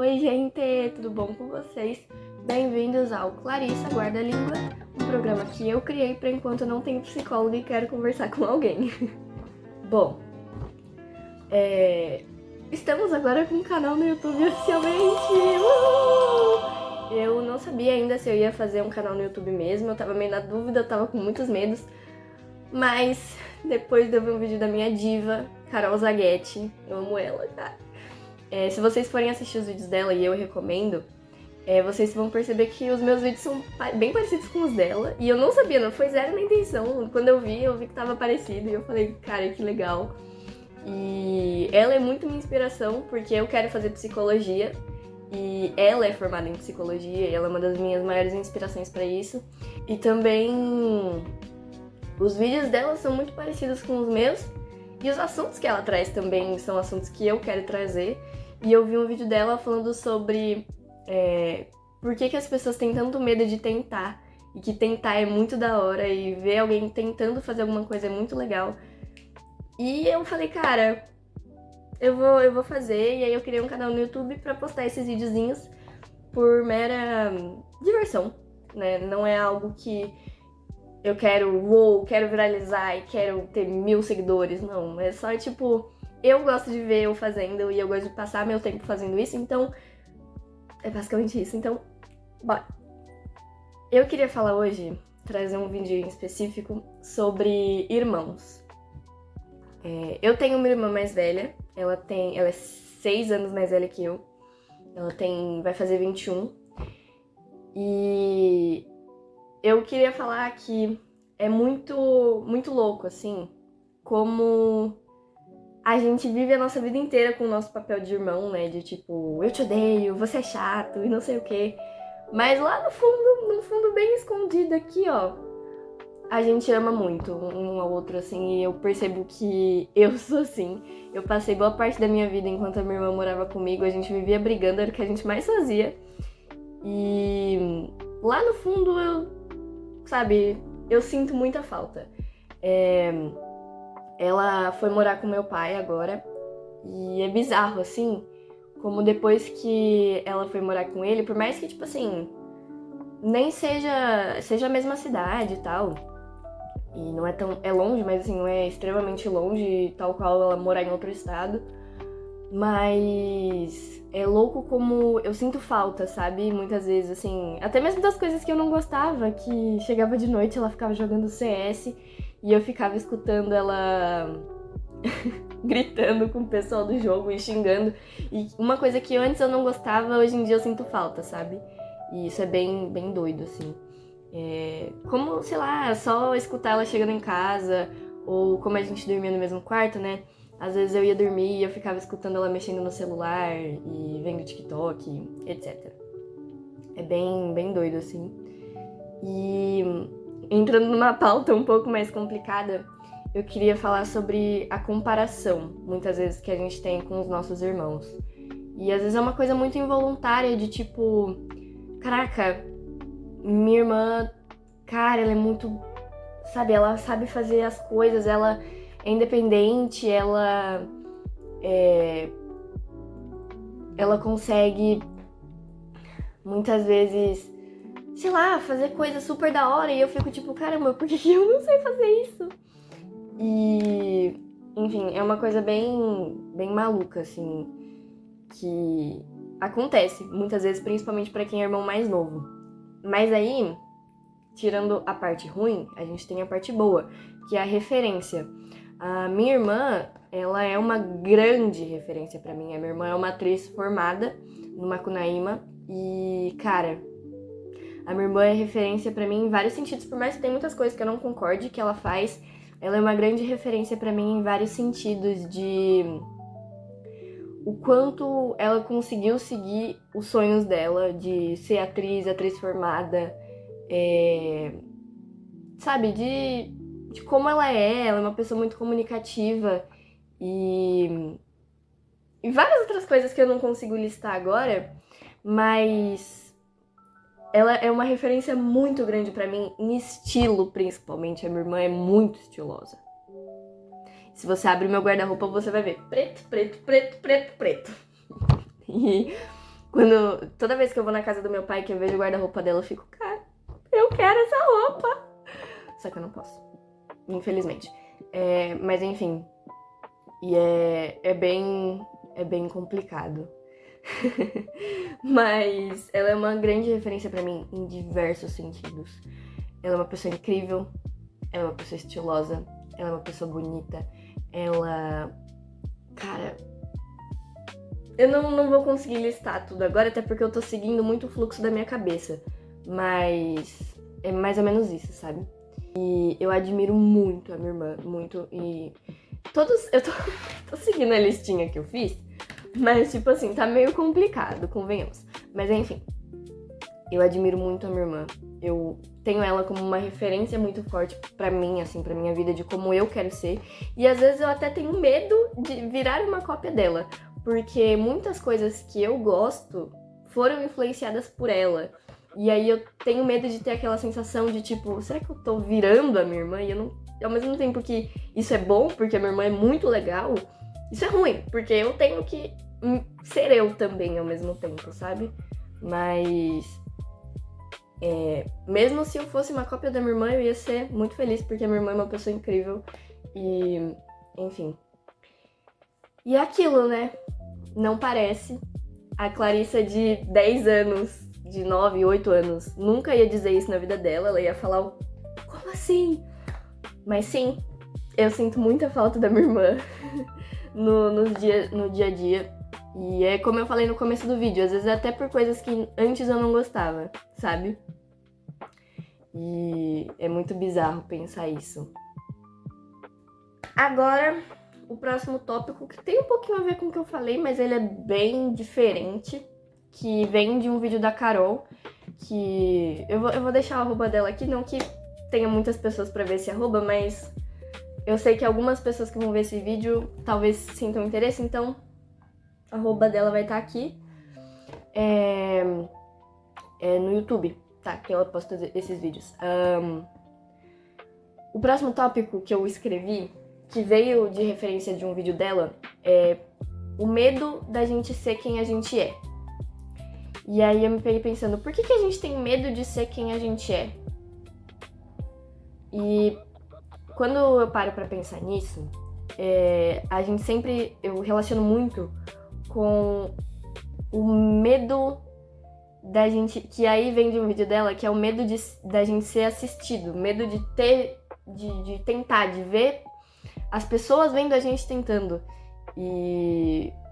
Oi gente, tudo bom com vocês? Bem-vindos ao Clarissa Guarda a Língua, um programa que eu criei para enquanto eu não tenho psicólogo e quero conversar com alguém. Bom, estamos agora com um canal no YouTube oficialmente! Uhul! Eu não sabia ainda se eu ia fazer um canal no YouTube mesmo, eu tava meio na dúvida, eu tava com muitos medos, mas depois de eu ver um vídeo da minha diva, Carol Zaghetti, eu amo ela, cara. Se vocês forem assistir os vídeos dela, e eu recomendo, vocês vão perceber que os meus vídeos são bem parecidos com os dela. E eu não sabia, não foi zero na intenção. Quando eu vi que tava parecido e eu falei, cara, que legal. E ela é muito minha inspiração, porque eu quero fazer psicologia. E ela é formada em psicologia, e ela é uma das minhas maiores inspirações pra isso. E também os vídeos dela são muito parecidos com os meus. E os assuntos que ela traz também são assuntos que eu quero trazer. E eu vi um vídeo dela falando sobre por que as pessoas têm tanto medo de tentar. E que tentar é muito da hora. E ver alguém tentando fazer alguma coisa é muito legal. E eu falei, cara, eu vou fazer. E aí eu criei um canal no YouTube pra postar esses videozinhos por mera diversão, né? Não é algo que eu quero viralizar e quero ter 1000 seguidores, não. É só, tipo, eu gosto de ver eu fazendo e eu gosto de passar meu tempo fazendo isso, então é basicamente isso. Então, bora. Eu queria falar hoje, trazer um vídeo em específico sobre irmãos. Eu tenho uma irmã mais velha, ela é 6 anos mais velha que eu. Vai fazer 21. E eu queria falar que é muito, muito louco, assim, como a gente vive a nossa vida inteira com o nosso papel de irmão, né? De tipo, eu te odeio, você é chato e não sei o quê. Mas lá no fundo bem escondido aqui, ó, a gente ama muito um ao outro, assim, e eu percebo que eu sou assim. Eu passei boa parte da minha vida enquanto a minha irmã morava comigo, a gente vivia brigando, era o que a gente mais fazia. E lá no fundo eu sinto muita falta. Ela foi morar com meu pai agora, e é bizarro, assim, como depois que ela foi morar com ele, por mais que, tipo assim, nem seja a mesma cidade e tal, e não é tão... é longe, mas assim, não é extremamente longe, tal qual ela morar em outro estado, mas é louco como eu sinto falta, sabe? Muitas vezes, assim, até mesmo das coisas que eu não gostava, que chegava de noite, ela ficava jogando CS e eu ficava escutando ela gritando com o pessoal do jogo e xingando. E uma coisa que antes eu não gostava, hoje em dia eu sinto falta, sabe? E isso é bem, bem doido, assim. Como, sei lá, só escutar ela chegando em casa, ou como a gente dormia no mesmo quarto, né? Às vezes eu ia dormir e eu ficava escutando ela mexendo no celular e vendo TikTok, etc. É bem, bem doido, assim. E entrando numa pauta um pouco mais complicada, eu queria falar sobre a comparação, muitas vezes, que a gente tem com os nossos irmãos. E às vezes é uma coisa muito involuntária, de tipo, caraca, minha irmã, cara, ela é muito, sabe, ela sabe fazer as coisas, ela é independente, ela consegue muitas vezes, sei lá, fazer coisas super da hora e eu fico tipo, caramba, por que eu não sei fazer isso? E, enfim, é uma coisa bem, bem maluca, assim, que acontece muitas vezes, principalmente pra quem é irmão mais novo. Mas aí, tirando a parte ruim, a gente tem a parte boa, que é a referência. A minha irmã, ela é uma grande referência pra mim. A minha irmã é uma atriz formada no Macunaíma e, cara, a minha irmã é referência pra mim em vários sentidos, por mais que tenha muitas coisas que eu não concorde que ela faz, ela é uma grande referência pra mim em vários sentidos de o quanto ela conseguiu seguir os sonhos dela de ser atriz formada, sabe, de como ela é uma pessoa muito comunicativa e várias outras coisas que eu não consigo listar agora, mas ela é uma referência muito grande pra mim, em estilo principalmente. A minha irmã é muito estilosa. Se você abre meu guarda-roupa, você vai ver preto, preto, preto, preto, preto. E Toda vez que eu vou na casa do meu pai, que eu vejo o guarda-roupa dela, eu fico, cara, eu quero essa roupa. Só que eu não posso, infelizmente. Mas enfim, e é bem complicado. Mas ela é uma grande referência pra mim em diversos sentidos. Ela é uma pessoa incrível, ela é uma pessoa estilosa, ela é uma pessoa bonita, ela... Cara, eu não vou conseguir listar tudo agora, até porque eu tô seguindo muito o fluxo da minha cabeça. Mas é mais ou menos isso, sabe? E eu admiro muito a minha irmã, muito, e eu tô seguindo a listinha que eu fiz, mas tipo assim, tá meio complicado, convenhamos. Mas enfim, eu admiro muito a minha irmã. Eu tenho ela como uma referência muito forte pra mim, assim, pra minha vida, de como eu quero ser. E às vezes eu até tenho medo de virar uma cópia dela, porque muitas coisas que eu gosto foram influenciadas por ela. E aí eu tenho medo de ter aquela sensação de tipo, será que eu tô virando a minha irmã? E eu não... Ao mesmo tempo que isso é bom, porque a minha irmã é muito legal, isso é ruim, porque eu tenho que ser eu também ao mesmo tempo, sabe? Mas... mesmo se eu fosse uma cópia da minha irmã, eu ia ser muito feliz, porque a minha irmã é uma pessoa incrível. E, enfim. E é aquilo, né? Não parece. A Clarissa de 10 anos, de 9, 8 anos, nunca ia dizer isso na vida dela. Ela ia falar, como assim? Mas sim, eu sinto muita falta da minha irmã no dia a dia. E é como eu falei no começo do vídeo, às vezes até por coisas que antes eu não gostava, sabe? E é muito bizarro pensar isso. Agora, o próximo tópico, que tem um pouquinho a ver com o que eu falei, mas ele é bem diferente, que vem de um vídeo da Carol, que eu vou deixar o arroba dela aqui, não que tenha muitas pessoas pra ver esse arroba, mas eu sei que algumas pessoas que vão ver esse vídeo talvez sintam interesse, então a arroba dela vai estar aqui no YouTube, tá? Que ela posta esses vídeos. O próximo tópico que eu escrevi, que veio de referência de um vídeo dela, é o medo da gente ser quem a gente é. E aí eu me peguei pensando, por que a gente tem medo de ser quem a gente é? E quando eu paro pra pensar nisso, a gente sempre... Eu relaciono muito com o medo da gente... Que aí vem de um vídeo dela, que é o medo da gente ser assistido. Medo de tentar, de ver as pessoas vendo a gente tentando.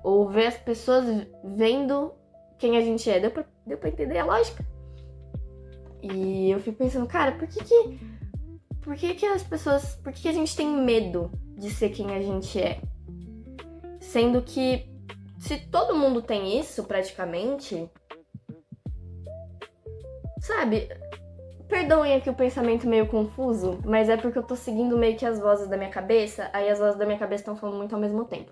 Ou ver as pessoas vendo quem a gente é. Deu pra entender a lógica? E eu fico pensando, cara, por que as pessoas... Por que a gente tem medo de ser quem a gente é? Sendo que se todo mundo tem isso, praticamente... Sabe? Perdoem aqui o pensamento meio confuso, mas é porque eu tô seguindo meio que as vozes da minha cabeça, aí as vozes da minha cabeça estão falando muito ao mesmo tempo.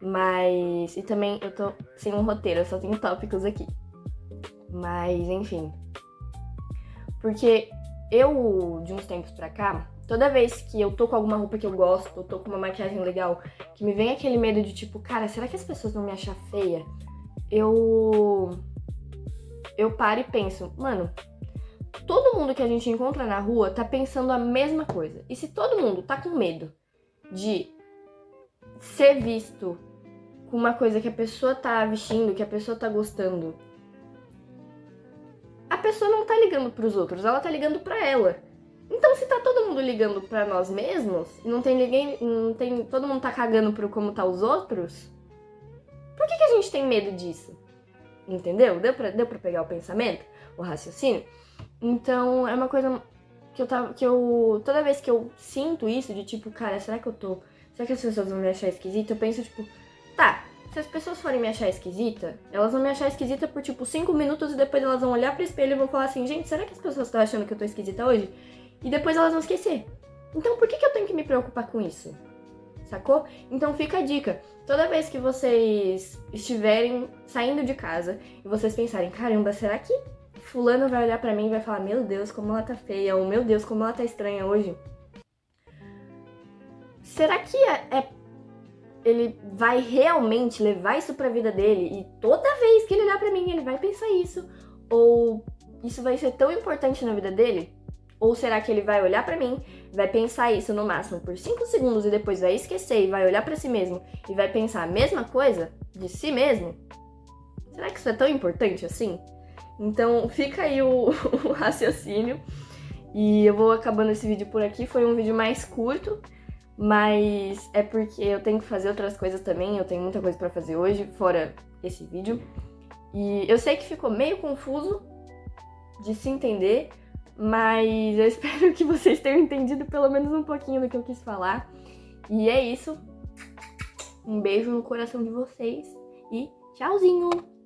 Mas... E também eu tô sem um roteiro, eu só tenho tópicos aqui. Mas, enfim. Porque eu, de uns tempos pra cá, toda vez que eu tô com alguma roupa que eu gosto, eu tô com uma maquiagem legal, que me vem aquele medo de tipo, cara, será que as pessoas vão me achar feia? Eu paro e penso, mano, todo mundo que a gente encontra na rua tá pensando a mesma coisa. E se todo mundo tá com medo de ser visto com uma coisa que a pessoa tá vestindo, que a pessoa tá gostando, a pessoa não tá ligando pros outros, ela tá ligando pra ela. Então, se tá todo mundo ligando pra nós mesmos, e todo mundo tá cagando pro como tá os outros, por que a gente tem medo disso? Entendeu? Deu pra pegar o pensamento, o raciocínio? Então, é uma coisa que eu toda vez que eu sinto isso, de tipo, cara, será que as pessoas vão me achar esquisita? Eu penso, tipo, tá, se as pessoas forem me achar esquisita, elas vão me achar esquisita por, tipo, 5 minutos e depois elas vão olhar pro espelho e vão falar assim, gente, será que as pessoas estão achando que eu tô esquisita hoje? E depois elas vão esquecer. Então, por que eu tenho que me preocupar com isso? Sacou? Então fica a dica. Toda vez que vocês estiverem saindo de casa e vocês pensarem, caramba, será que fulano vai olhar pra mim e vai falar, meu Deus, como ela tá feia, ou meu Deus, como ela tá estranha hoje? Será que ele vai realmente levar isso pra vida dele e toda vez que ele olhar pra mim, ele vai pensar isso? Ou isso vai ser tão importante na vida dele? Ou será que ele vai olhar pra mim, vai pensar isso no máximo por 5 segundos e depois vai esquecer e vai olhar pra si mesmo e vai pensar a mesma coisa de si mesmo? Será que isso é tão importante assim? Então fica aí o raciocínio. E eu vou acabando esse vídeo por aqui. Foi um vídeo mais curto, mas é porque eu tenho que fazer outras coisas também. Eu tenho muita coisa pra fazer hoje, fora esse vídeo. E eu sei que ficou meio confuso de se entender, mas eu espero que vocês tenham entendido pelo menos um pouquinho do que eu quis falar. E é isso. Um beijo no coração de vocês e tchauzinho!